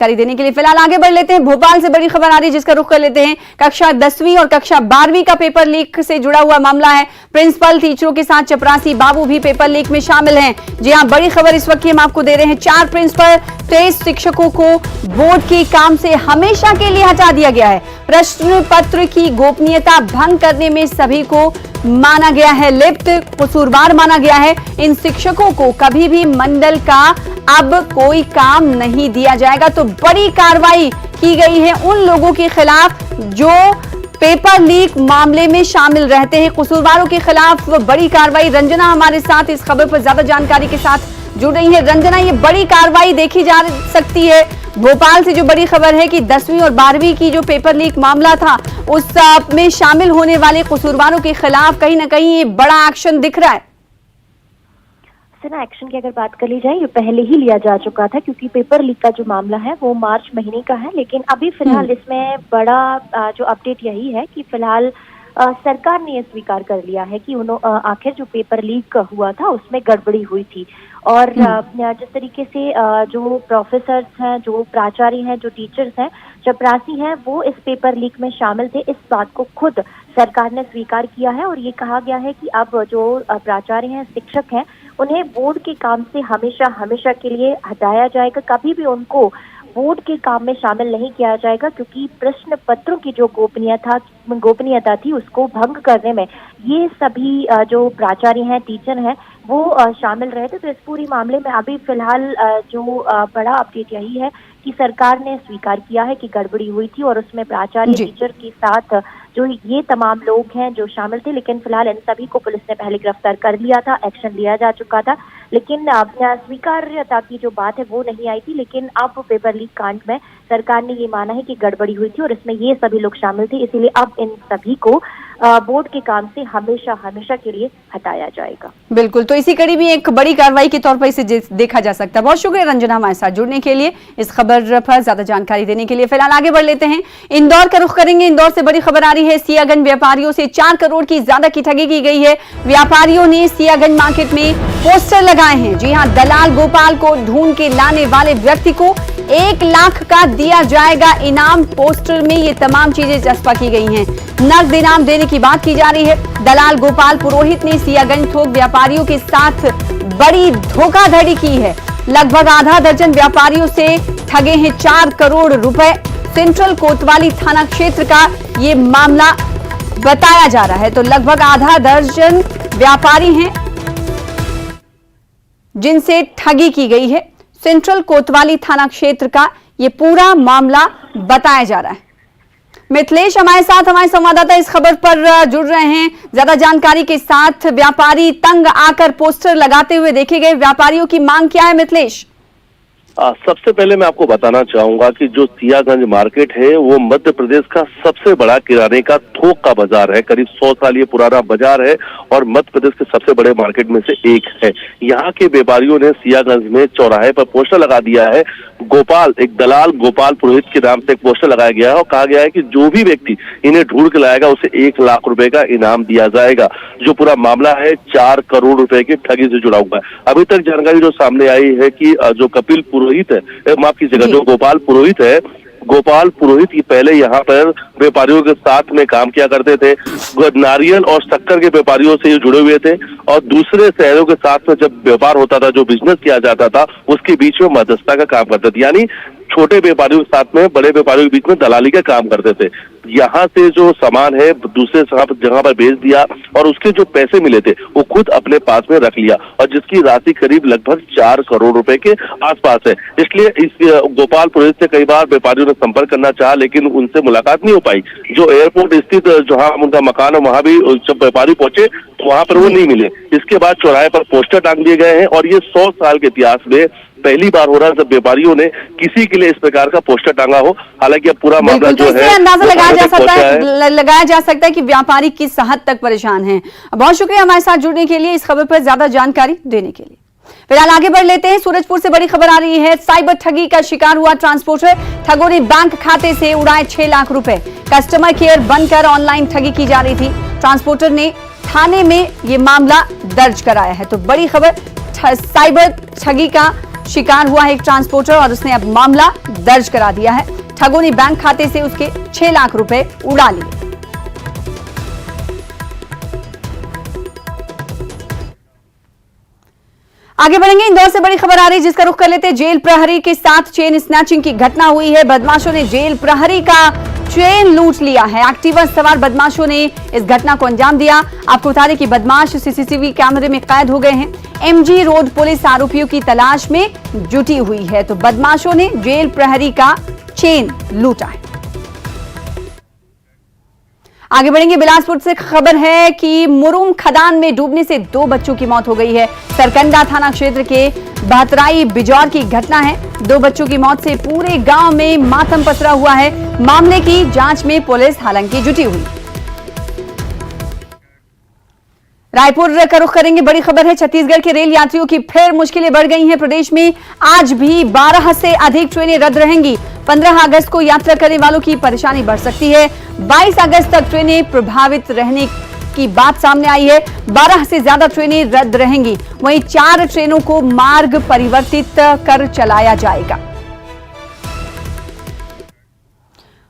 जानकारी देने के लिए फिलहाल आगे बढ़ लेते हैं। भोपाल से बड़ी खबर आ रही है जिसका रुख कर लेते हैं। कक्षा 10वीं और कक्षा 12वीं का पेपर लीक से जुड़ा हुआ मामला है। प्रिंसिपल टीचरों के साथ चपरासी बाबू भी पेपर लीक में शामिल हैं। जी हां, बड़ी खबर इस वक्त की हम आपको दे रहे हैं। 4 प्रिंसिपल 23 शिक्षकों को बोर्ड के काम से हमेशा के लिए हटा दिया गया है। प्रश्न पत्र की गोपनीयता भंग करने में सभी को माना गया है लिप्त, कसूरवार माना गया है। इन शिक्षकों को कभी भी मंडल का अब कोई काम नहीं दिया जाएगा। तो बड़ी कार्रवाई की गई है उन लोगों के खिलाफ जो पेपर लीक मामले में शामिल रहते हैं। कसूरवारों के खिलाफ बड़ी कार्रवाई। रंजना हमारे साथ इस खबर पर ज्यादा जानकारी के साथ जुड़ रही है। रंजना, ये बड़ी कार्रवाई देखी जा सकती है। भोपाल से जो बड़ी खबर है कि 10वीं और 12वीं की जो पेपर लीक मामला था उस में शामिल होने वाले कसूरवारों के खिलाफ कहीं ना कहीं ये बड़ा एक्शन दिख रहा है। सेना एक्शन की अगर बात कर ली जाए, ये पहले ही लिया जा चुका था क्योंकि पेपर लीक का जो मामला है वो मार्च महीने का है। लेकिन अभी फिलहाल इसमें बड़ा जो अपडेट यही है कि फिलहाल सरकार ने यह स्वीकार कर लिया है कि आखिर जो पेपर लीक हुआ था उसमें गड़बड़ी हुई थी। और जिस तरीके से जो प्रोफेसर्स हैं, जो प्राचार्य हैं, जो टीचर्स हैं, चपरासी हैं, वो इस पेपर लीक में शामिल थे, इस बात को खुद सरकार ने स्वीकार किया है। और ये कहा गया है कि अब जो प्राचार्य हैं, शिक्षक हैं, उन्हें बोर्ड के काम से हमेशा के लिए हटाया जाएगा। कभी भी उनको बोर्ड के काम में शामिल नहीं किया जाएगा क्योंकि प्रश्न पत्रों की जो गोपनीयता थी उसको भंग करने में ये सभी जो प्राचार्य हैं, टीचर हैं, वो शामिल रहे थे। तो इस पूरी मामले में अभी फिलहाल जो बड़ा अपडेट यही है कि सरकार ने स्वीकार किया है कि गड़बड़ी हुई थी और उसमें प्राचार्य, टीचर के साथ जो ये तमाम लोग हैं जो शामिल थे। लेकिन फिलहाल इन सभी को पुलिस ने पहले गिरफ्तार कर लिया था, एक्शन लिया जा चुका था। लेकिन स्वीकार्यता की जो बात है वो नहीं आई थी। लेकिन अब पेपर लीक कांड में सरकार ने ये माना है कि गड़बड़ी हुई थी और इसमें ये सभी लोग शामिल थे, इसीलिए अब इन सभी को बोर्ड के काम से हमेशा के लिए हटाया जाएगा। बिल्कुल, तो इसी कड़ी भी एक बड़ी कार्रवाई के तौर पर इसे देखा जा सकता है। बहुत शुक्रिया रंजना हमारे साथ जुड़ने के लिए, इस खबर पर ज्यादा जानकारी देने के लिए। फिलहाल आगे बढ़ लेते हैं, इंदौर का रुख करेंगे। इंदौर से बड़ी खबर आ रही है। सियागंज व्यापारियों से 4 करोड़ की ज्यादा की ठगी की गई है। व्यापारियों ने सियागंज मार्केट में पोस्टर लगाए हैं। जी हां, दलाल गोपाल को ढूंढ के लाने वाले व्यक्ति को 1 लाख का दिया जाएगा इनाम। पोस्टर में ये तमाम चीजें चस्पा की गई हैं। नकद इनाम देने की बात की जा रही है। दलाल गोपाल पुरोहित ने सियागंज थोक व्यापारियों के साथ बड़ी धोखाधड़ी की है। लगभग आधा दर्जन व्यापारियों से ठगे हैं 4 करोड़ रुपए। सेंट्रल कोतवाली थाना क्षेत्र का ये मामला बताया जा रहा है। तो लगभग आधा दर्जन व्यापारी हैं जिनसे ठगी की गई है। सेंट्रल कोतवाली थाना क्षेत्र का ये पूरा मामला बताया जा रहा है। मिथिलेश हमारे साथ, हमारे संवाददाता इस खबर पर जुड़ रहे हैं ज्यादा जानकारी के साथ। व्यापारी तंग आकर पोस्टर लगाते हुए देखे गए, व्यापारियों की मांग क्या है मिथिलेश? सबसे पहले मैं आपको बताना चाहूंगा कि जो सियागंज मार्केट है वो मध्य प्रदेश का सबसे बड़ा किराने का थोक का बाजार है। करीब 100 साल ये पुराना बाजार है और मध्य प्रदेश के सबसे बड़े मार्केट में से एक है। यहाँ के व्यापारियों ने सियागंज में चौराहे पर पोस्टर लगा दिया है। गोपाल, एक दलाल गोपाल पुरोहित के नाम से एक पोस्टर लगाया गया है और कहा गया है कि जो भी व्यक्ति इन्हें ढूंढ के लाएगा उसे 1 लाख रुपए का इनाम दिया जाएगा। जो पूरा मामला है 4 करोड़ रुपए की ठगी से जुड़ा हुआ है। अभी तक जानकारी जो सामने आई है कि जो कपिल पुरोहित है, माफ कीजिएगा, जो गोपाल पुरोहित है, गोपाल पुरोहित ही पहले यहाँ पर व्यापारियों के साथ में काम किया करते थे। नारियल और शक्कर के व्यापारियों से ये जुड़े हुए थे और दूसरे शहरों के साथ में जब व्यापार होता था, जो बिजनेस किया जाता था, उसके बीच में मध्यस्थता का काम करते थे। यानी छोटे व्यापारियों के साथ में बड़े व्यापारियों के बीच में दलाली का काम करते थे। यहाँ से जो सामान है दूसरे जगह पर बेच दिया और उसके जो पैसे मिले थे वो खुद अपने पास में रख लिया और जिसकी राशि करीब लगभग 4 करोड़ रुपए के आसपास है। इसलिए इस गोपाल पुरोहित से कई बार व्यापारियों ने संपर्क करना चाहा लेकिन उनसे मुलाकात नहीं हो पाई। जो एयरपोर्ट स्थित जहाँ उनका मकान है वहां भी जब व्यापारी पहुंचे तो वहां पर वो नहीं मिले। इसके बाद चौराहे पर पोस्टर टांग दिए गए हैं और ये 100 साल के इतिहास में पहली बार हो रहा है जब व्यापारियों ने किसी के लिए इस प्रकार का पोस्टर टांगा हो। हालांकि अब पूरा मामला जो है अंदाजा लगाया जा सकता है कि व्यापारी किस हद तक परेशान हैं। बहुत शुक्रिया हमारे साथ जुड़ने के लिए, इस खबर पर ज्यादा जानकारी देने के लिए। फिलहाल आगे बढ़ लेते हैं। सूरजपुर से बड़ी खबर आ रही है। साइबर ठगी का शिकार हुआ ट्रांसपोर्टर। ठगों ने बैंक खाते से उड़ाए 6 लाख रुपए। कस्टमर केयर बनकर ऑनलाइन ठगी की जा रही थी। ट्रांसपोर्टर ने थाने में ये मामला दर्ज कराया है। तो बड़ी खबर, साइबर ठगी का शिकार हुआ है एक ट्रांसपोर्टर और उसने अब मामला दर्ज करा दिया है। ठगों ने बैंक खाते से उसके 6 लाख रुपए उड़ा लिए। आगे बढ़ेंगे, इंदौर से बड़ी खबर आ रही है जिसका रुख कर लेते हैं। जेल प्रहरी के साथ चेन स्नैचिंग की घटना हुई है। बदमाशों ने जेल प्रहरी का चेन लूट लिया है। एक्टिवा सवार बदमाशों ने इस घटना को अंजाम दिया। आपको बता दें कि बदमाश सीसीटीवी कैमरे में कैद हो गए हैं। एमजी रोड पुलिस आरोपियों की तलाश में जुटी हुई है। तो बदमाशों ने जेल प्रहरी का चेन लूटा है। आगे बढ़ेंगे, बिलासपुर से खबर है कि मुरुम खदान में डूबने से 2 बच्चों की मौत हो गई है। सरकंडा थाना क्षेत्र के बहतराई बिजौर की घटना है। 2 बच्चों की मौत से पूरे गांव में मातम पसरा हुआ है। मामले की जांच में पुलिस हालांकि जुटी हुई। रायपुर का रुख करेंगे, बड़ी खबर है छत्तीसगढ़ के रेल यात्रियों की फिर मुश्किलें बढ़ गई हैं। प्रदेश में आज भी 12 से अधिक ट्रेनें रद्द रहेंगी। 15 अगस्त को यात्रा करने वालों की परेशानी बढ़ सकती है। 22 अगस्त तक ट्रेनें प्रभावित रहने की बात सामने आई है। 12 से ज्यादा ट्रेनें रद्द रहेंगी। वहीं 4 ट्रेनों को मार्ग परिवर्तित कर चलाया जाएगा।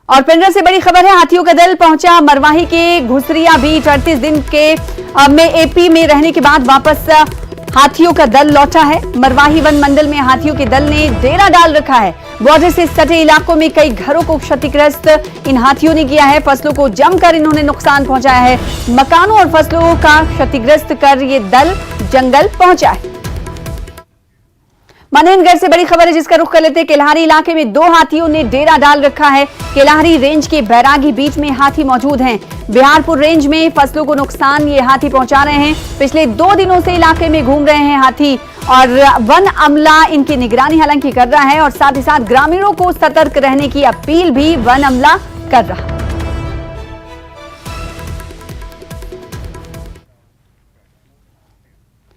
और पिंडर से बड़ी खबर है, हाथियों का दल पहुंचा मरवाही के घुसरिया बीच। 38 दिन में एपी में रहने के बाद वापस हाथियों का दल लौटा है। मरवाही वन मंडल में हाथियों के दल ने डेरा डाल रखा है। बॉर्डर से सटे इलाकों में कई घरों को क्षतिग्रस्त इन हाथियों ने किया है। फसलों को जमकर इन्होंने नुकसान पहुंचाया है। मकानों और फसलों का क्षतिग्रस्त कर ये दल जंगल पहुंचा है। मनेनगढ़ से बड़ी खबर है जिसका रुख कर लेते हैं। केलाहरी इलाके में 2 हाथियों ने डेरा डाल रखा है। केलाहरी रेंज के बैरागी बीच में हाथी मौजूद हैं। बिहारपुर रेंज में फसलों को नुकसान ये हाथी पहुंचा रहे हैं। पिछले 2 दिनों से इलाके में घूम रहे हैं हाथी और वन अमला इनकी निगरानी हालांकि कर रहा है और साथ ही साथ ग्रामीणों को सतर्क रहने की अपील भी वन अमला कर रहा है।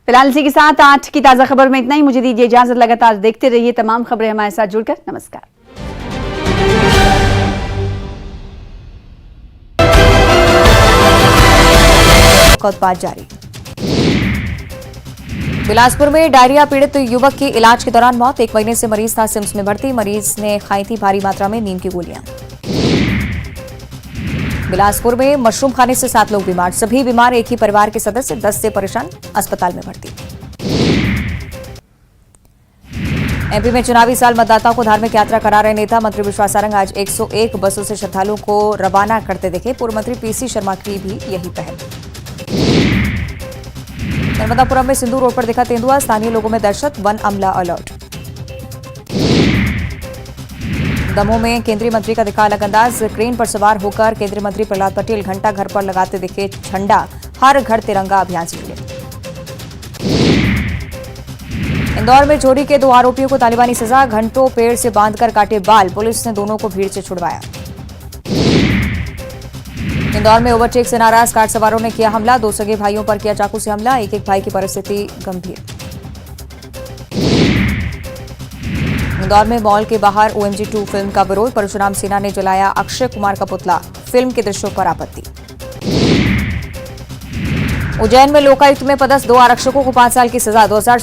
फिलहाल इसी के साथ 8 की ताजा खबर में इतना ही। मुझे दीजिए इजाजत। लगातार देखते रहिए तमाम खबरें हमारे साथ जुड़कर। नमस्कार। बात जारी। बिलासपुर में डायरिया पीड़ित युवक की इलाज के दौरान मौत। 1 महीने से मरीज था सिम्स में भर्ती। मरीज ने खाई थी भारी मात्रा में नींद की गोलियां। बिलासपुर में मशरूम खाने से 7 लोग बीमार। सभी बीमार एक ही परिवार के सदस्य। 10 से परेशान, अस्पताल में भर्ती। एमपी में चुनावी साल मतदाताओं को धार्मिक यात्रा करा रहे नेता मंत्री विश्वास सारंग आज 101 बसों से श्रद्धालुओं को रवाना करते दिखे। पूर्व मंत्री पीसी शर्मा की भी यही पहल। नर्मदापुरम में सिंधु रोड पर दिखा तेंदुआ। स्थानीय लोगों में दहशत। वन अमला अलर्ट। दमोह में केंद्रीय मंत्री का दिखा अलग अंदाज। क्रेन पर सवार होकर केंद्रीय मंत्री प्रहलाद पटेल घंटा घर पर लगाते दिखे झंडा। हर घर तिरंगा अभियान से जुड़े। इंदौर में चोरी के 2 आरोपियों को तालिबानी सजा। घंटों पेड़ से बांधकर काटे बाल। पुलिस ने दोनों को भीड़ से छुड़वाया। इंदौर में ओवरटेक से नाराज कार सवारों ने किया हमला। 2 सगे भाइयों पर किया चाकू से हमला। एक भाई की परिस्थिति गंभीर। इंदौर में मॉल के बाहर OMG2 फिल्म का विरोध। परशुराम सेना ने जलाया अक्षय कुमार का पुतला। फिल्म के दृश्यों पर आपत्ति। उज्जैन में लोकायुक्त में पदस्थ 2 आरक्षकों को 5 साल की सजा। 2016